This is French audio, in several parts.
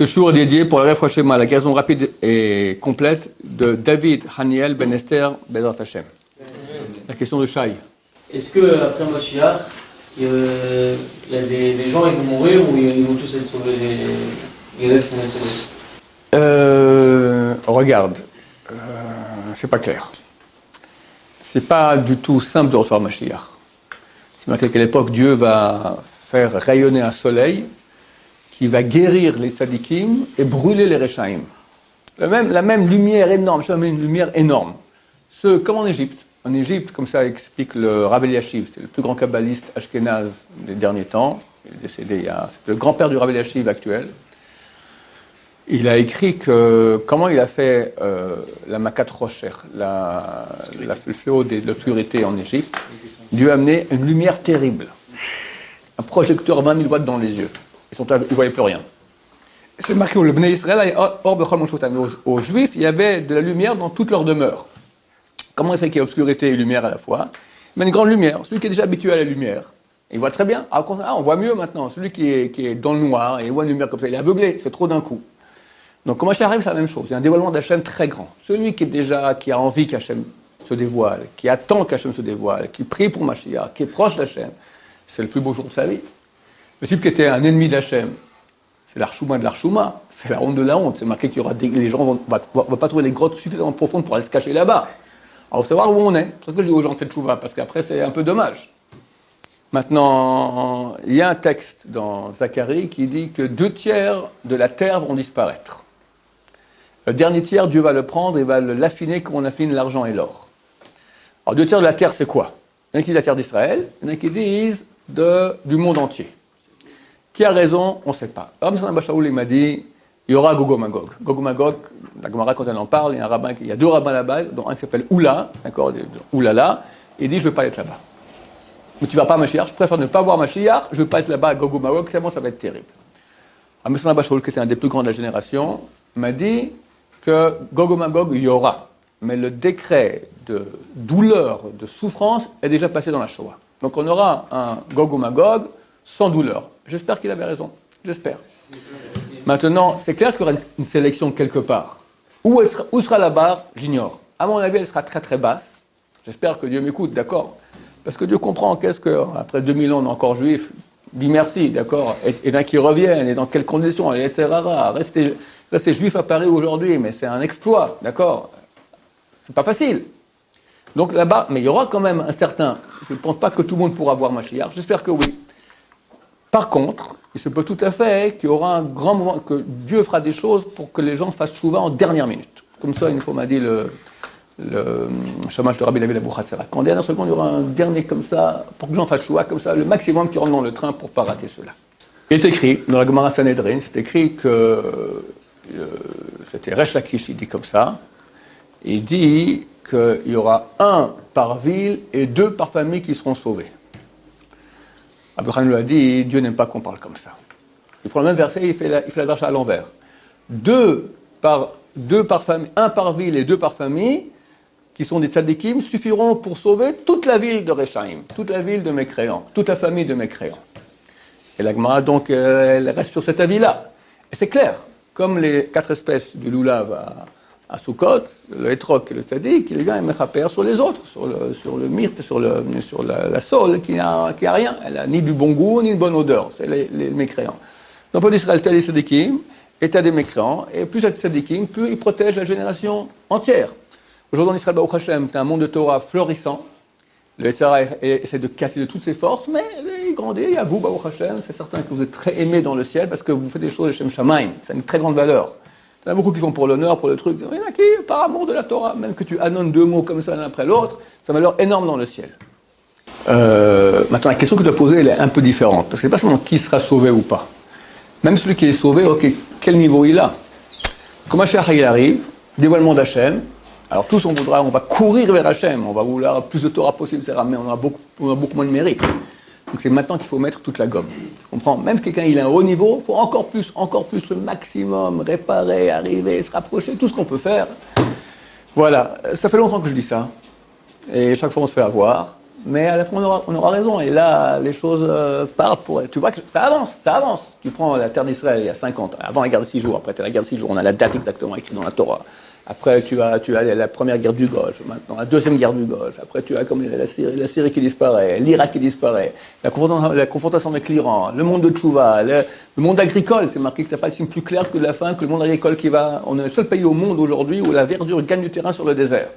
Ce jour est dédié pour le Refoua Shema, la guérison rapide et complète de David Haniel Ben Esther Bezrat Hashem. La question de Shai. Est-ce qu'après Mashiach, il y a des gens qui vont mourir ou ils vont tous être sauvés, les élèves qui vont être sauvés? Regarde, c'est pas clair. C'est pas du tout simple de recevoir Mashiach. C'est marqué qu'à l'époque, Dieu va faire rayonner un soleil qui va guérir les tzadikim et brûler les rechaim. La même lumière énorme, c'est une lumière énorme. Comme en Égypte. En Égypte, comme ça explique le Rav Eliashiv, c'était le plus grand kabbaliste ashkénaze des derniers temps. Il est décédé c'est le grand-père du Rav Eliashiv actuel. Il a écrit comment il a fait la Makat Rocher, le fléau de l'obscurité en Égypte. Dieu a amené une lumière terrible. Un projecteur 20 000 watts dans les yeux. Ils ne voyaient plus rien. C'est marqué où le Bnei Israël, aux Juifs, il y avait de la lumière dans toute leur demeure. Comment il fait qu'il y ait obscurité et lumière à la fois? Mais une grande lumière. Celui qui est déjà habitué à la lumière, il voit très bien. On voit mieux maintenant. Celui qui est dans le noir et il voit une lumière comme ça, il est aveuglé, il fait trop d'un coup. Donc, comment ça arrive, c'est la même chose. Il y a un dévoilement d'Hachem très grand. Celui qui a envie qu'Hachem se dévoile, qui attend qu'Hachem se dévoile, qui prie pour Mashiach, qui est proche d'Hachem, c'est le plus beau jour de sa vie. Le type qui était un ennemi d'Hachem, c'est l'archouma de l'archouma, c'est la honte de la honte. C'est marqué qu'il y aura les gens vont pas trouver les grottes suffisamment profondes pour aller se cacher là-bas. Alors, il faut savoir où on est. C'est pour ça que je dis aux gens de faire tchouva, parce qu'après, c'est un peu dommage. Maintenant, il y a un texte dans Zacharie qui dit que 2/3 de la terre vont disparaître. Le dernier tiers, Dieu va le prendre et va l'affiner comme on affine l'argent et l'or. Alors, 2/3 de la terre, c'est quoi? Il y en a qui disent la terre d'Israël, il y en a qui disent du monde entier. Qui a raison? On ne sait pas. Rabbi Shimon bar Shaul, il m'a dit, il y aura Gog Magog. Gog Magog, la Gemara, quand elle en parle, il y a 2 rabbins là-bas, dont un qui s'appelle Oula, d'accord, Oulala, et il dit, je ne veux pas être là-bas. Mais tu ne vas pas à Mashiach, je préfère ne pas voir Mashiach, je ne veux pas être là-bas à Gog Magog, tellement ça va être terrible. Rabbi Shimon bar Shaul, qui était un des plus grands de la génération, m'a dit que Gog Magog, il y aura. Mais le décret de douleur, de souffrance, est déjà passé dans la Shoah. Donc on aura un Gog Magog sans douleur. J'espère qu'il avait raison. J'espère. Maintenant, c'est clair qu'il y aura une sélection quelque part. Où sera la barre? J'ignore. À mon avis, elle sera très très basse. J'espère que Dieu m'écoute, d'accord? Parce que Dieu comprend qu'après 2000 ans, on est encore juif. Dis merci, d'accord? Et d'un qui reviennent, et dans quelles conditions, et etc. Rester juif à Paris aujourd'hui, mais c'est un exploit, d'accord? C'est pas facile. Donc là-bas, mais il y aura quand même un certain... Je ne pense pas que tout le monde pourra voir Mashiach. J'espère que oui. Par contre, il se peut tout à fait qu'il y aura un grand moment, que Dieu fera des choses pour que les gens fassent chouva en dernière minute. Comme ça, une fois m'a dit le chômage de Rabbi David Abou Khatsara. Qu'en dernière seconde, il y aura un dernier comme ça, pour que les gens fassent chouva comme ça, le maximum qui rentre dans le train pour ne pas rater cela. Il est écrit, dans la Gemara Sanhedrin, c'est écrit que c'était Resh Lakish, il dit comme ça, il dit qu'il y aura 1 par ville et 2 par famille qui seront sauvés. Abraham lui a dit, Dieu n'aime pas qu'on parle comme ça. Il prend le même verset, il fait la dracha à l'envers. 2 par famille, 1 par ville et 2 par famille, qui sont des tzadikim, suffiront pour sauver toute la ville de Rechaim, toute la ville de mécréants, toute la famille de mécréants. Et la Gemara, donc, elle reste sur cet avis-là. Et c'est clair, comme les 4 espèces du loulav à Sukkot, le hétrok et le tzadik, il vient et mechaper sur les autres, sur le myrte, sur la sole, qui n'a rien. Elle n'a ni du bon goût, ni une bonne odeur. C'est les mécréants. Donc, pour Israël, tu as des tzadikim, et tu as des mécréants, et plus tu as des tzadikim, plus ils protègent la génération entière. Aujourd'hui, en Israël, Baruch Hashem, tu as un monde de Torah florissant. Le SRA essaie de casser de toutes ses forces, mais il grandit, et à vous, Baruch Hashem, c'est certain que vous êtes très aimés dans le ciel, parce que vous faites des choses de Shem Shamaim. C'est une très grande valeur. Il y en a beaucoup qui font pour l'honneur, pour le truc. Il y en a qui, par amour de la Torah, même que tu annonces 2 mots comme ça l'un après l'autre, ça a une valeur énorme dans le ciel. Maintenant, la question que tu as posée, elle est un peu différente. Parce que c'est pas seulement qui sera sauvé ou pas. Même celui qui est sauvé, ok, quel niveau il a? Quand Mashiach il arrive, dévoilement d'Hachem, alors tous on va courir vers Hachem, on va vouloir plus de Torah possible, etc. Mais on a beaucoup moins de mérite. Donc c'est maintenant qu'il faut mettre toute la gomme. Tu comprends? Même si quelqu'un il a un haut niveau, il faut encore plus, le maximum, réparer, arriver, se rapprocher, tout ce qu'on peut faire. Voilà, ça fait longtemps que je dis ça. Et chaque fois on se fait avoir. mais à la fin, on aura raison. Et là, les choses partent pour... Tu vois que ça avance, ça avance. Tu prends la terre d'Israël il y a 50 ans, avant la guerre de 6 jours, après la guerre de 6 jours, on a la date exactement écrite dans la Torah. Après, tu as la première guerre du Golfe, maintenant la deuxième guerre du Golfe. Après, tu as comme la Syrie qui disparaît, l'Irak qui disparaît, la confrontation avec l'Iran, le monde de Tchouva, le monde agricole. C'est marqué que tu n'as pas le signe plus clair que la fin, que le monde agricole qui va... On est le seul pays au monde aujourd'hui où la verdure gagne du terrain sur le désert.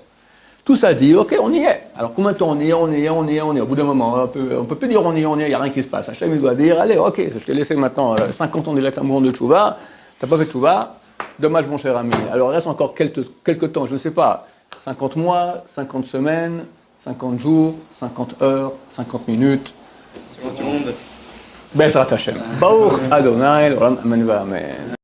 Tout ça dit, ok, on y est. Alors combien de temps on y est. Au bout d'un moment, on peut plus dire on y est, il n'y a rien qui se passe. Hachem, il doit dire, allez, ok, je t'ai laissé maintenant 50 ans déjà qu'un mouvement de Tchouva, tu n'as pas fait de Tchouva. Dommage, mon cher ami. Alors, il reste encore quelques temps, je ne sais pas, 50 mois, 50 semaines, 50 jours, 50 heures, 50 minutes. 50 secondes. Bezrat Hashem. Baruch Adonai, l'olam amen v'amen.